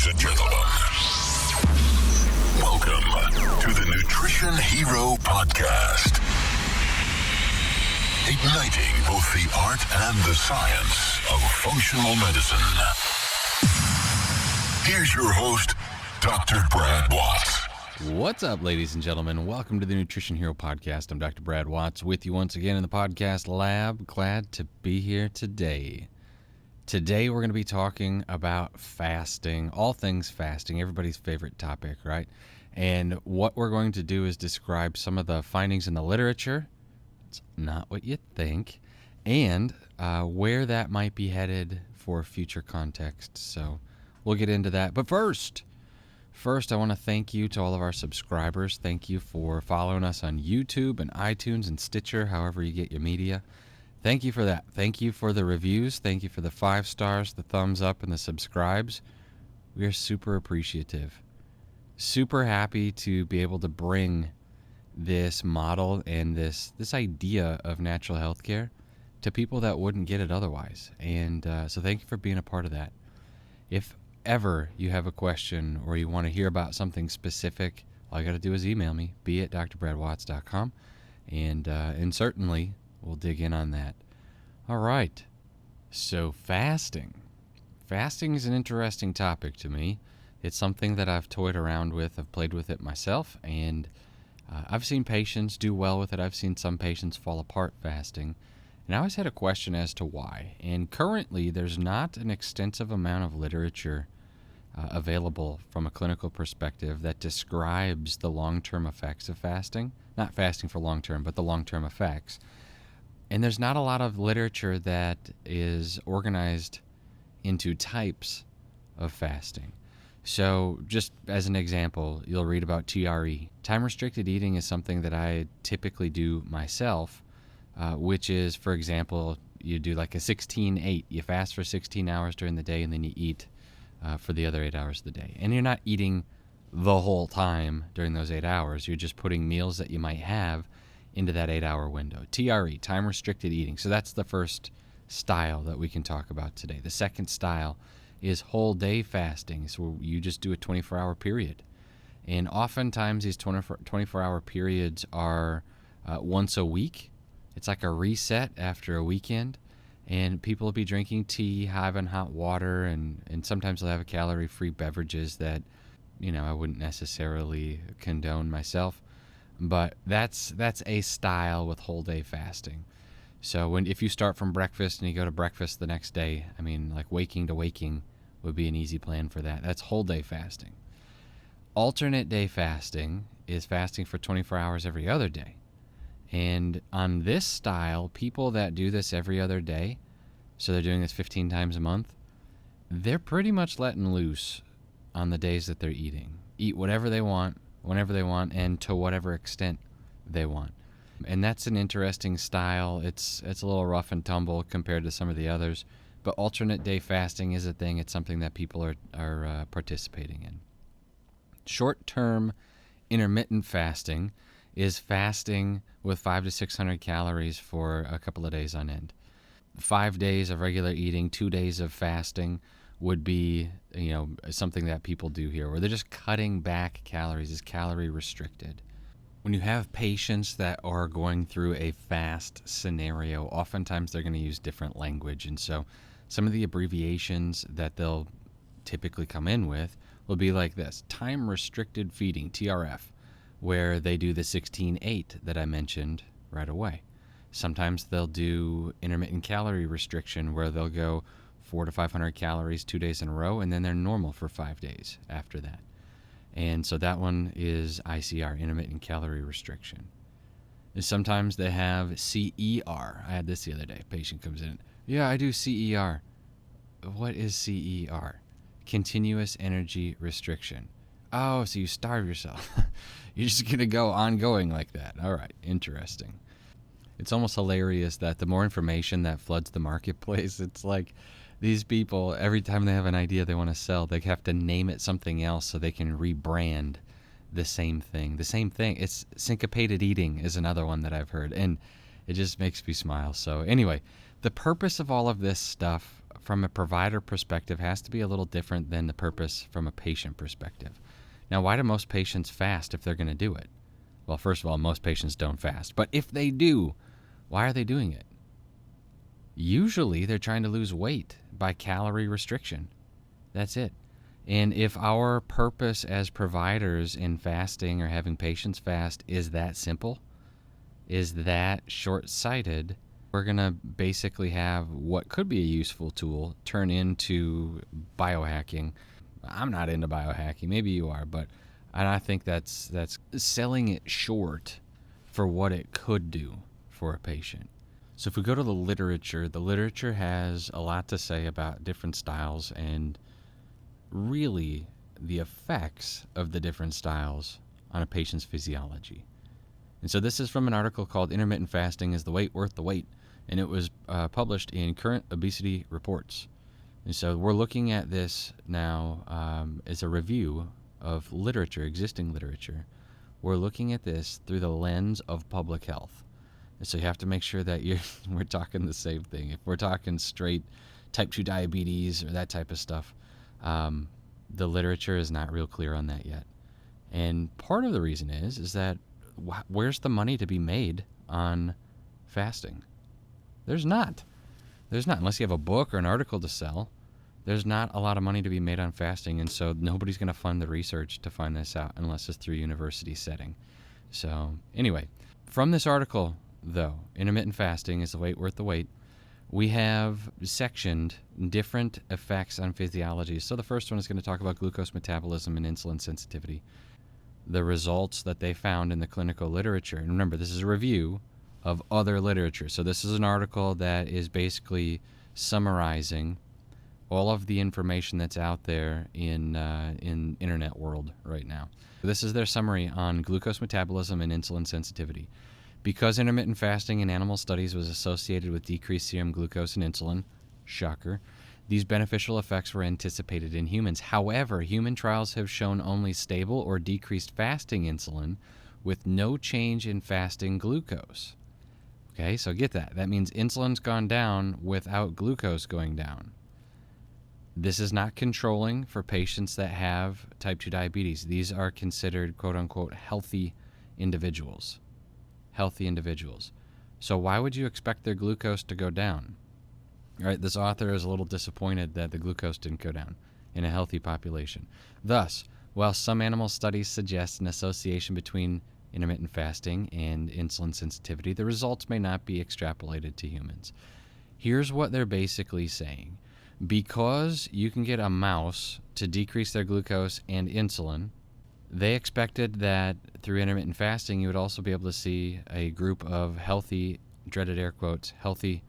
Ladies and gentlemen, welcome to the Nutrition Hero Podcast. Igniting both the art and the science of functional medicine. Here's your host, Dr. Brad Watts. What's up, ladies and gentlemen? Welcome to the Nutrition Hero Podcast. I'm Dr. Brad Watts with you once again in the podcast lab. Glad to be here today. Today we're going to be talking about fasting, all things fasting, everybody's favorite topic, right? And what we're going to do is describe some of the findings in the literature. It's not what you think, and where that might be headed for future context. So we'll get into that. But first, I want to thank you to all of our subscribers. Thank you for following us on YouTube and iTunes and Stitcher, however you get your media. Thank you for that. Thank you for the reviews. Thank you for the 5 stars, the thumbs up, and the subscribes. We are super appreciative. Super happy to be able to bring this model and this idea of natural health care to people that wouldn't get it otherwise. And so thank you for being a part of that. If ever you have a question or you want to hear about something specific, all you got to do is email me, b@drbradwatts.com, and certainly we'll dig in on that. All right. So fasting. Fasting is an interesting topic to me. It's something that I've toyed around with. I've played with it myself, and I've seen patients do well with it. I've seen some patients fall apart fasting. And I always had a question as to why. And currently, there's not an extensive amount of literature available from a clinical perspective that describes the long-term effects of fasting. Not fasting for long-term, but the long-term effects. And there's not a lot of literature that is organized into types of fasting. So just as an example, you'll read about TRE. Time-restricted eating is something that I typically do myself, which is, for example, you do like a 16-8. You fast for 16 hours during the day, and then you eat for the other 8 hours of the day. And you're not eating the whole time during those 8 hours. You're just putting meals that you might have into that 8-hour window. TRE, time-restricted eating. So that's the first style that we can talk about today. The second style is whole day fasting. So you just do a 24-hour period. And oftentimes these 24-hour periods are once a week. It's like a reset after a weekend. And people will be drinking tea, having hot water, and sometimes they'll have calorie-free beverages that, I wouldn't necessarily condone myself. But that's a style with whole day fasting. So if you start from breakfast and you go to breakfast the next day, like waking to waking would be an easy plan for that. That's whole day fasting. Alternate day fasting is fasting for 24 hours every other day. And on this style, people that do this every other day, so they're doing this 15 times a month, they're pretty much letting loose on the days that they're eating. Eat whatever they want, whenever they want, and to whatever extent they want. And that's an interesting style. It's a little rough and tumble compared to some of the others, but alternate day fasting is a thing. It's something that people are participating in. Short-term intermittent fasting is fasting with 500 to 600 calories for a couple of days on end. 5 days of regular eating, 2 days of fasting would be, something that people do here, where they're just cutting back calories. Is calorie restricted. When you have patients that are going through a fast scenario, oftentimes they're going to use different language. And so some of the abbreviations that they'll typically come in with will be like this: time restricted feeding, TRF, where they do the 16-8 that I mentioned right away. Sometimes they'll do intermittent calorie restriction, where they'll go 400 to 500 calories 2 days in a row, and then they're normal for 5 days after that. And so that one is ICR, intermittent calorie restriction. And sometimes they have CER. I had this the other day. Patient comes in. Yeah, I do CER. What is CER? Continuous energy restriction. Oh, so you starve yourself. You're just going to go ongoing like that. All right, interesting. It's almost hilarious that the more information that floods the marketplace, it's like these people, every time they have an idea they want to sell, they have to name it something else so they can rebrand the same thing. It's syncopated eating is another one that I've heard, and it just makes me smile. So anyway, the purpose of all of this stuff from a provider perspective has to be a little different than the purpose from a patient perspective. Now, why do most patients fast if they're going to do it? Well, first of all, most patients don't fast. But if they do, why are they doing it? Usually, they're trying to lose weight by calorie restriction. That's it. And if our purpose as providers in fasting or having patients fast is that simple, is that short-sighted, we're going to basically have what could be a useful tool turn into biohacking. I'm not into biohacking. Maybe you are, but I think that's selling it short for what it could do for a patient. So if we go to the literature has a lot to say about different styles and really the effects of the different styles on a patient's physiology. And so this is from an article called Intermittent Fasting Is the Weight Worth the Wait? And it was published in Current Obesity Reports. And so we're looking at this now as a review of literature, existing literature. We're looking at this through the lens of public health. And so you have to make sure that we're talking the same thing. If we're talking straight type 2 diabetes or that type of stuff, the literature is not real clear on that yet. And part of the reason is that where's the money to be made on fasting? There's not. Unless you have a book or an article to sell, there's not a lot of money to be made on fasting, and so nobody's going to fund the research to find this out unless it's through university setting. So anyway, from this article, though, Intermittent Fasting Is the Weight Worth the Wait? We have sectioned different effects on physiology. So the first one is going to talk about glucose metabolism and insulin sensitivity, the results that they found in the clinical literature. And remember, this is a review of other literature. So this is an article that is basically summarizing all of the information that's out there in internet world right now. This is their summary on glucose metabolism and insulin sensitivity. Because intermittent fasting in animal studies was associated with decreased serum glucose and insulin, shocker, these beneficial effects were anticipated in humans. However, human trials have shown only stable or decreased fasting insulin with no change in fasting glucose. Okay, so get that. That means insulin's gone down without glucose going down. This is not controlling for patients that have type 2 diabetes. These are considered, quote-unquote, healthy individuals. Healthy individuals. So why would you expect their glucose to go down? All right, this author is a little disappointed that the glucose didn't go down in a healthy population. Thus, while some animal studies suggest an association between intermittent fasting and insulin sensitivity, the results may not be extrapolated to humans. Here's what they're basically saying. Because you can get a mouse to decrease their glucose and insulin, they expected that through intermittent fasting, you would also be able to see a group of healthy, dreaded air quotes, healthy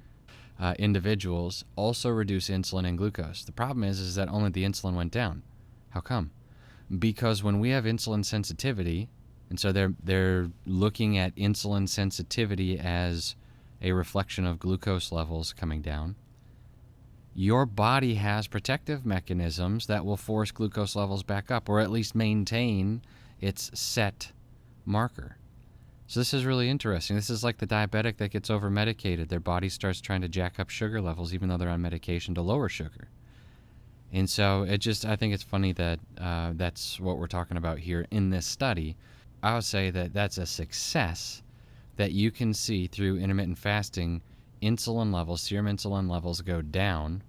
individuals also reduce insulin and glucose. The problem is that only the insulin went down. How come? Because when we have insulin sensitivity, and so they're looking at insulin sensitivity as a reflection of glucose levels coming down, your body has protective mechanisms that will force glucose levels back up, or at least maintain its set marker. So this is really interesting. This is like the diabetic that gets over-medicated. Their body starts trying to jack up sugar levels even though they're on medication to lower sugar. And so I think it's funny that that's what we're talking about here in this study. I would say that that's a success that you can see through intermittent fasting. Insulin levels, serum insulin levels go down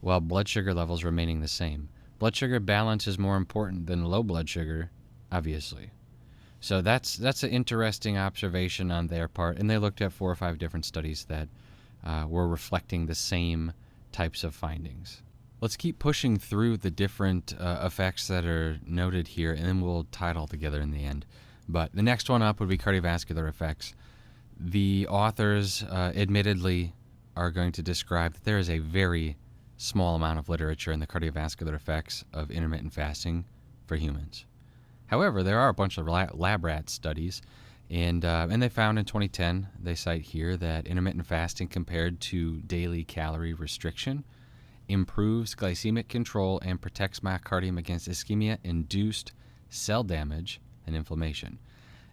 while blood sugar levels remaining the same. Blood sugar balance is more important than low blood sugar, obviously. So that's an interesting observation on their part, and they looked at 4 or 5 different studies that were reflecting the same types of findings. Let's keep pushing through the different effects that are noted here, and then we'll tie it all together in the end. But the next one up would be cardiovascular effects. The authors admittedly are going to describe that there is a very small amount of literature in the cardiovascular effects of intermittent fasting for humans. However, there are a bunch of lab rat studies, and they found in 2010, they cite here, that intermittent fasting compared to daily calorie restriction improves glycemic control and protects myocardium against ischemia-induced cell damage and inflammation.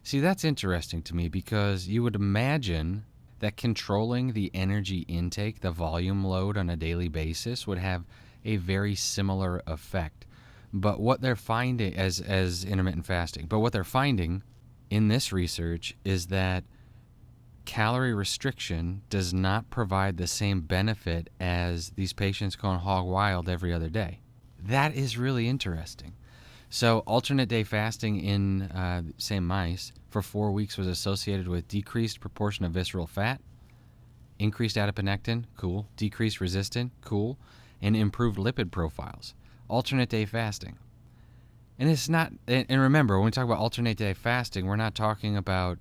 See, that's interesting to me because you would imagine that controlling the energy intake, the volume load on a daily basis, would have a very similar effect. But what they're finding as intermittent fasting, but what they're finding in this research is that calorie restriction does not provide the same benefit as these patients going hog wild every other day. That is really interesting. So alternate day fasting in same mice for 4 weeks was associated with decreased proportion of visceral fat, increased adiponectin, cool, decreased resistant, cool, and improved lipid profiles. Alternate day fasting. And it's not, and remember, when we talk about alternate day fasting, we're not talking about,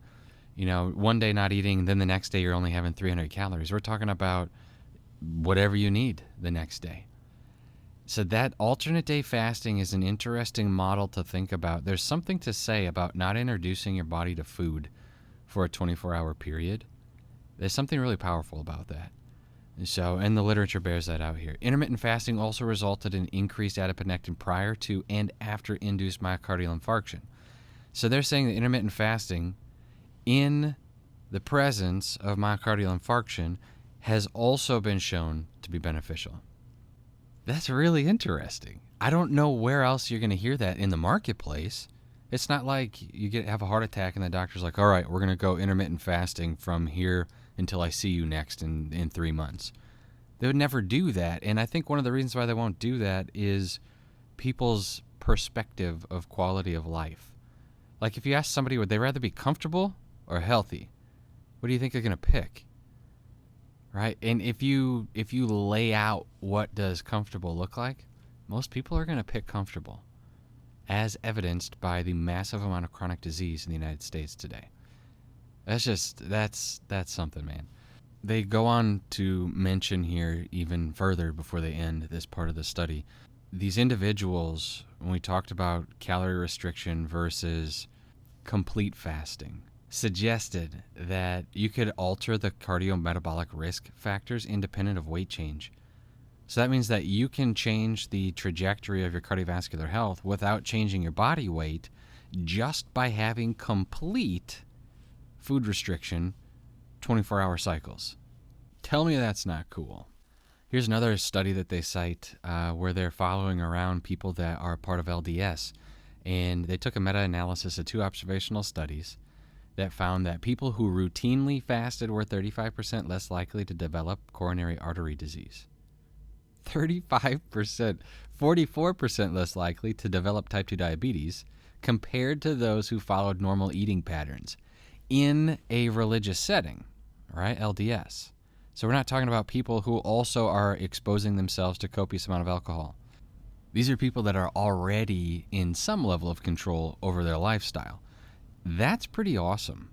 one day not eating, then the next day you're only having 300 calories. We're talking about whatever you need the next day. So that alternate day fasting is an interesting model to think about. There's something to say about not introducing your body to food for a 24-hour period. There's something really powerful about that. And the literature bears that out here. Intermittent fasting also resulted in increased adiponectin prior to and after induced myocardial infarction. So they're saying that intermittent fasting in the presence of myocardial infarction has also been shown to be beneficial. That's really interesting. I don't know where else you're going to hear that in the marketplace. It's not like you have a heart attack and the doctor's like, all right, we're going to go intermittent fasting from here until I see you next in 3 months. They would never do that. And I think one of the reasons why they won't do that is people's perspective of quality of life. Like if you ask somebody, would they rather be comfortable or healthy? What do you think they're going to pick? Right? And if you lay out what does comfortable look like, most people are going to pick comfortable, as evidenced by the massive amount of chronic disease in the United States today. That's something, man. They go on to mention here even further before they end this part of the study. These individuals, when we talked about calorie restriction versus complete fasting, suggested that you could alter the cardiometabolic risk factors independent of weight change. So that means that you can change the trajectory of your cardiovascular health without changing your body weight just by having complete food restriction 24-hour cycles. Tell me that's not cool. Here's another study that they cite where they're following around people that are part of LDS. And they took a meta-analysis of 2 observational studies that found that people who routinely fasted were 35% less likely to develop coronary artery disease. 35%, 44% less likely to develop type 2 diabetes compared to those who followed normal eating patterns in a religious setting, right? LDS. So we're not talking about people who also are exposing themselves to copious amount of alcohol. These are people that are already in some level of control over their lifestyle. That's pretty awesome.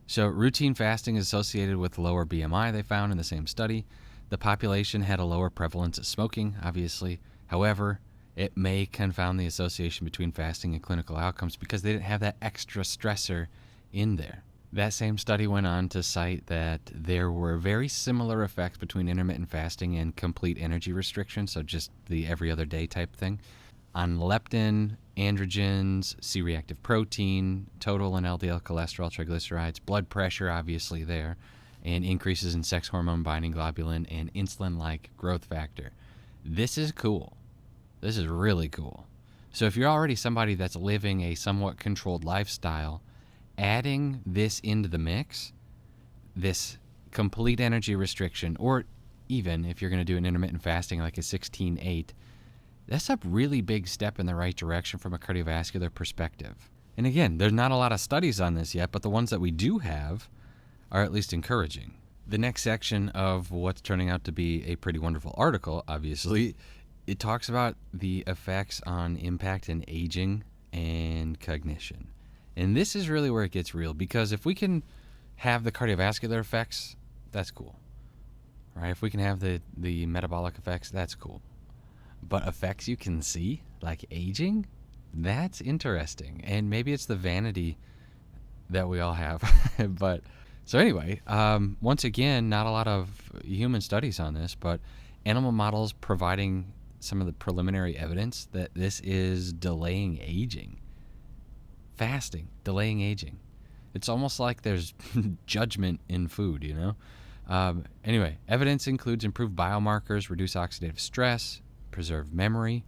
So routine fasting is associated with lower BMI, they found in the same study. The population had a lower prevalence of smoking, obviously. However, it may confound the association between fasting and clinical outcomes because they didn't have that extra stressor in there. That same study went on to cite that there were very similar effects between intermittent fasting and complete energy restriction, so just the every other day type thing, on leptin, androgens, C-reactive protein, total and LDL cholesterol, triglycerides, blood pressure obviously there, and increases in sex hormone binding globulin and insulin-like growth factor. This is cool. This is really cool. So if you're already somebody that's living a somewhat controlled lifestyle, adding this into the mix, this complete energy restriction, or even if you're going to do an intermittent fasting like a 16-8, that's a really big step in the right direction from a cardiovascular perspective. And again, there's not a lot of studies on this yet, but the ones that we do have are at least encouraging. The next section of what's turning out to be a pretty wonderful article, obviously, it talks about the effects on impact in aging and cognition. And this is really where it gets real, because if we can have the cardiovascular effects, that's cool. Right? If we can have the metabolic effects, that's cool. But effects you can see, like aging, that's interesting. And maybe it's the vanity that we all have. But so anyway, once again, not a lot of human studies on this, but animal models providing some of the preliminary evidence that this is delaying aging. Fasting, delaying aging. It's almost like there's judgment in food, you know? Anyway, evidence includes improved biomarkers, reduce oxidative stress, preserve memory.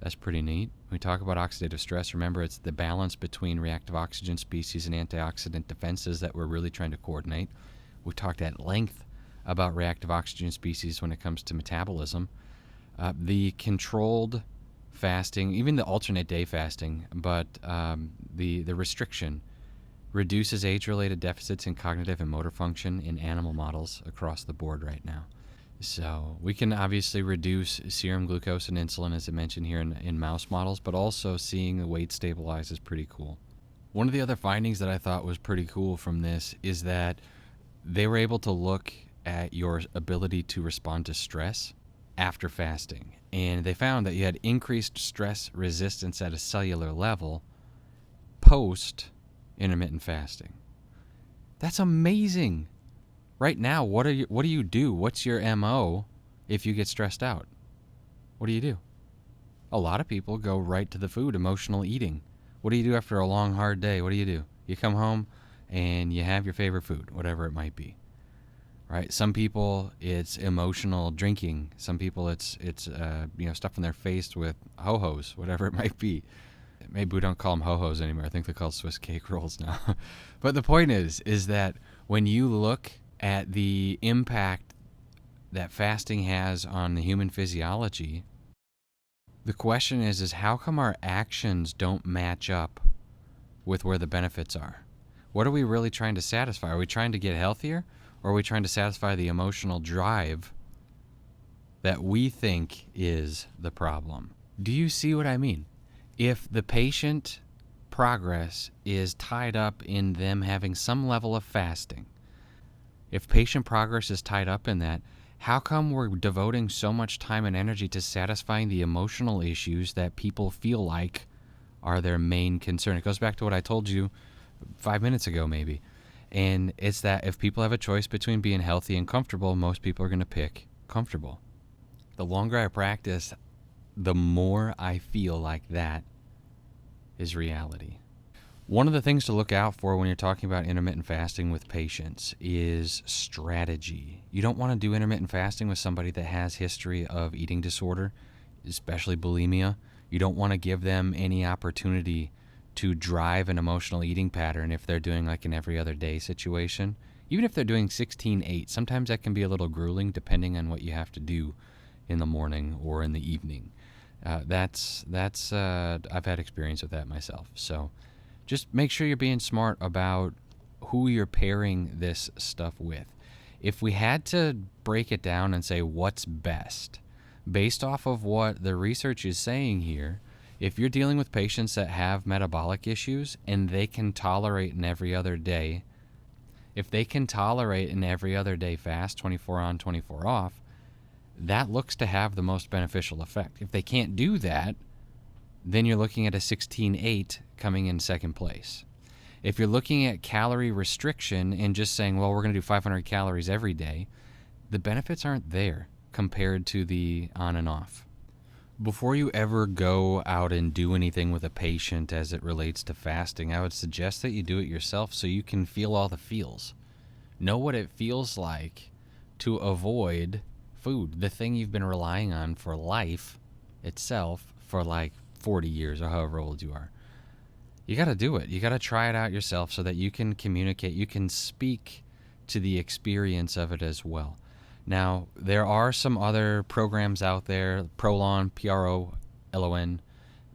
That's pretty neat. When we talk about oxidative stress, remember it's the balance between reactive oxygen species and antioxidant defenses that we're really trying to coordinate. We talked at length about reactive oxygen species when it comes to metabolism. The controlled fasting, even the alternate day fasting, but the restriction reduces age-related deficits in cognitive and motor function in animal models across the board right now. So we can obviously reduce serum glucose and insulin, as I mentioned here, in mouse models, but also seeing the weight stabilize is pretty cool. One of the other findings that I thought was pretty cool from this is that they were able to look at your ability to respond to stress after fasting. And they found that you had increased stress resistance at a cellular level post intermittent fasting. That's amazing. Right now, what do you do? What's your MO if you get stressed out? What do you do? A lot of people go right to the food, emotional eating. What do you do after a long, hard day? What do? You come home and you have your favorite food, whatever it might be. Right? Some people, it's emotional drinking. Some people, it's stuffing their face with ho-hos, whatever it might be. Maybe we don't call them ho-hos anymore. I think they're called Swiss cake rolls now. But the point is that when you look at the impact that fasting has on the human physiology, the question is how come our actions don't match up with where the benefits are? What are we really trying to satisfy? Are we trying to get healthier, or are we trying to satisfy the emotional drive that we think is the problem? Do you see what I mean? If the patient progress is tied up in them having some level of fasting, if patient progress is tied up in that, how come we're devoting so much time and energy to satisfying the emotional issues that people feel like are their main concern? It goes back to what I told you 5 minutes ago maybe. And it's that if people have a choice between being healthy and comfortable, most people are going to pick comfortable. The longer I practice, the more I feel like that is reality. One of the things to look out for when you're talking about intermittent fasting with patients is strategy. You don't want to do intermittent fasting with somebody that has history of eating disorder, especially bulimia. You don't want to give them any opportunity to drive an emotional eating pattern if they're doing like an every other day situation. Even if they're doing 16-8, sometimes that can be a little grueling depending on what you have to do in the morning or in the evening. I've had experience with that myself. So just make sure you're being smart about who you're pairing this stuff with. If we had to break it down and say what's best, based off of what the research is saying here, if you're dealing with patients that have metabolic issues and they can tolerate an every other day, if they can tolerate an every other day fast, 24 on, 24 off, that looks to have the most beneficial effect. If they can't do that, then you're looking at a 16-8 coming in second place. If you're looking at calorie restriction and just saying, well, we're going to do 500 calories every day, the benefits aren't there compared to the on and off. Before you ever go out and do anything with a patient as it relates to fasting, I would suggest that you do it yourself so you can feel all the feels. Know what it feels like to avoid food, the thing you've been relying on for life itself for like 40 years or however old you are. You got to do it. You got to try it out yourself so that you can communicate, you can speak to the experience of it as well. Now, there are some other programs out there, Prolon, Prolon.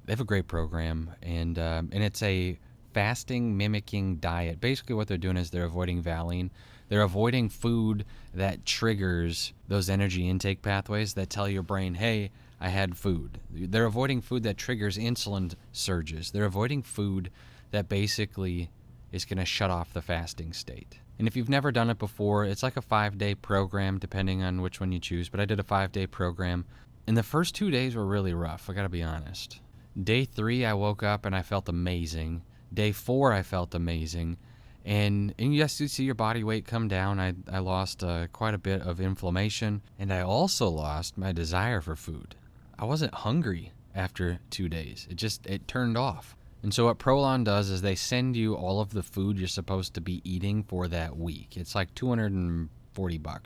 They have a great program, and it's a fasting mimicking diet. Basically what they're doing is they're avoiding valine. They're avoiding food that triggers those energy intake pathways that tell your brain, hey, I had food. They're avoiding food that triggers insulin surges. They're avoiding food that basically is going to shut off the fasting state. And if you've never done it before, it's like a 5-day program, depending on which one you choose. But I did a 5-day program. And the first 2 days were really rough, I got to be honest. Day 3, I woke up and I felt amazing. Day 4, I felt amazing. And yes, you see your body weight come down. I lost quite a bit of inflammation. And I also lost my desire for food. I wasn't hungry after 2 days. It turned off. And so what Prolon does is they send you all of the food you're supposed to be eating for that week. It's like $240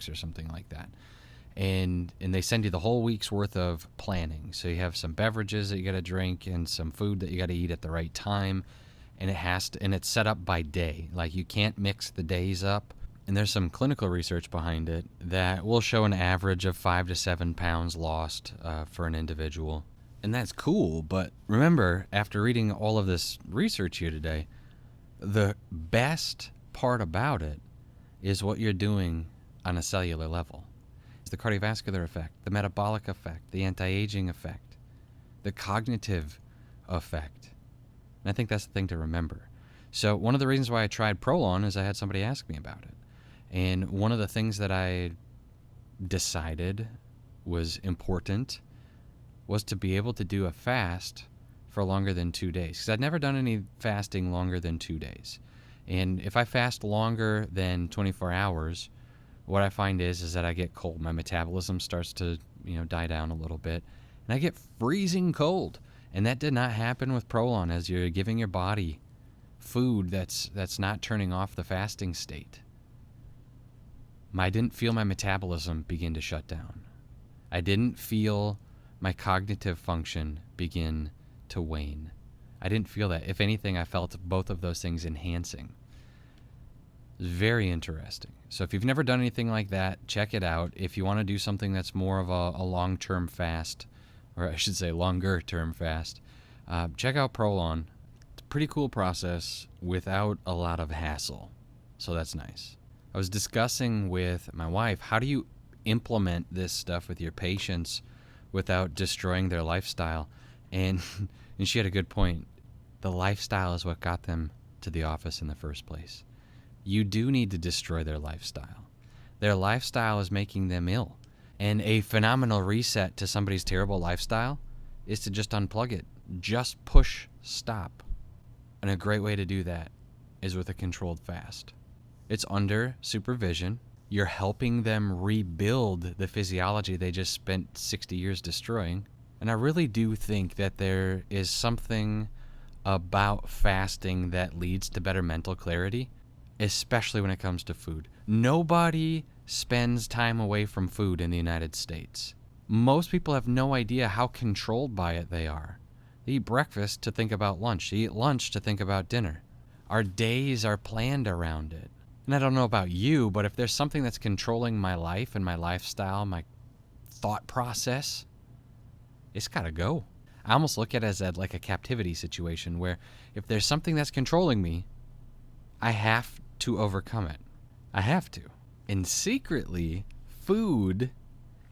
or something like that. And they send you the whole week's worth of planning. So you have some beverages that you got to drink and some food that you got to eat at the right time. And it's set up by day. Like, you can't mix the days up. And there's some clinical research behind it that will show an average of 5 to 7 pounds lost for an individual. And that's cool, but remember, after reading all of this research here today, the best part about it is what you're doing on a cellular level. It's the cardiovascular effect, the metabolic effect, the anti-aging effect, the cognitive effect. And I think that's the thing to remember. So one of the reasons why I tried Prolon is I had somebody ask me about it. And one of the things that I decided was important was to be able to do a fast for longer than 2 days. Because I'd never done any fasting longer than 2 days. And if I fast longer than 24 hours, what I find is that I get cold. My metabolism starts to, die down a little bit. And I get freezing cold. And that did not happen with Prolon, as you're giving your body food that's not turning off the fasting state. I didn't feel my metabolism begin to shut down. I didn't feel my cognitive function begin to wane. I didn't feel that. If anything, I felt both of those things enhancing. It's very interesting. So if you've never done anything like that, check it out. If you want to do something that's more of a long-term fast, or I should say longer-term fast, check out Prolon. It's a pretty cool process without a lot of hassle. So that's nice. I was discussing with my wife, how do you implement this stuff with your patients without destroying their lifestyle? And she had a good point. The lifestyle is what got them to the office in the first place. You do need to destroy their lifestyle. Their lifestyle is making them ill. And a phenomenal reset to somebody's terrible lifestyle is to just unplug it. Just push stop. And a great way to do that is with a controlled fast. It's under supervision. You're helping them rebuild the physiology they just spent 60 years destroying. And I really do think that there is something about fasting that leads to better mental clarity, especially when it comes to food. Nobody spends time away from food in the United States. Most people have no idea how controlled by it they are. They eat breakfast to think about lunch. They eat lunch to think about dinner. Our days are planned around it. And I don't know about you, but if there's something that's controlling my life and my lifestyle, my thought process, it's got to go. I almost look at it as like a captivity situation where if there's something that's controlling me, I have to overcome it. I have to. And secretly, food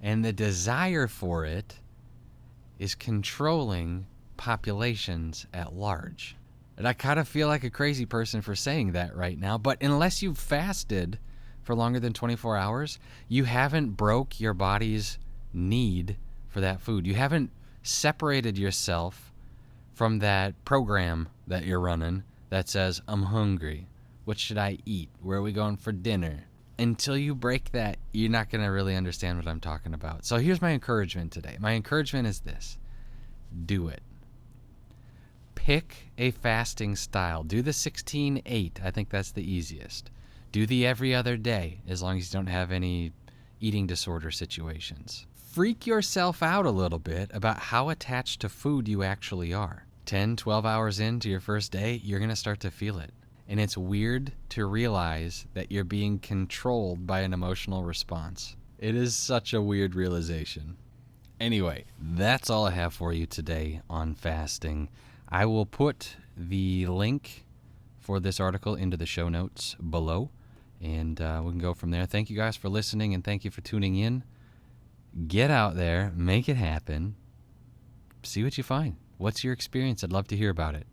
and the desire for it is controlling populations at large. And I kind of feel like a crazy person for saying that right now, but unless you've fasted for longer than 24 hours, you haven't broke your body's need for that food. You haven't separated yourself from that program that you're running that says, I'm hungry. What should I eat? Where are we going for dinner? Until you break that, you're not going to really understand what I'm talking about. So here's my encouragement today. My encouragement is this. Do it. Pick a fasting style. Do the 16-8. I think that's the easiest. Do the every other day, as long as you don't have any eating disorder situations. Freak yourself out a little bit about how attached to food you actually are. 10, 12 hours into your first day, you're going to start to feel it. And it's weird to realize that you're being controlled by an emotional response. It is such a weird realization. Anyway, that's all I have for you today on fasting. I will put the link for this article into the show notes below, and we can go from there. Thank you guys for listening, and thank you for tuning in. Get out there, make it happen, see what you find. What's your experience? I'd love to hear about it.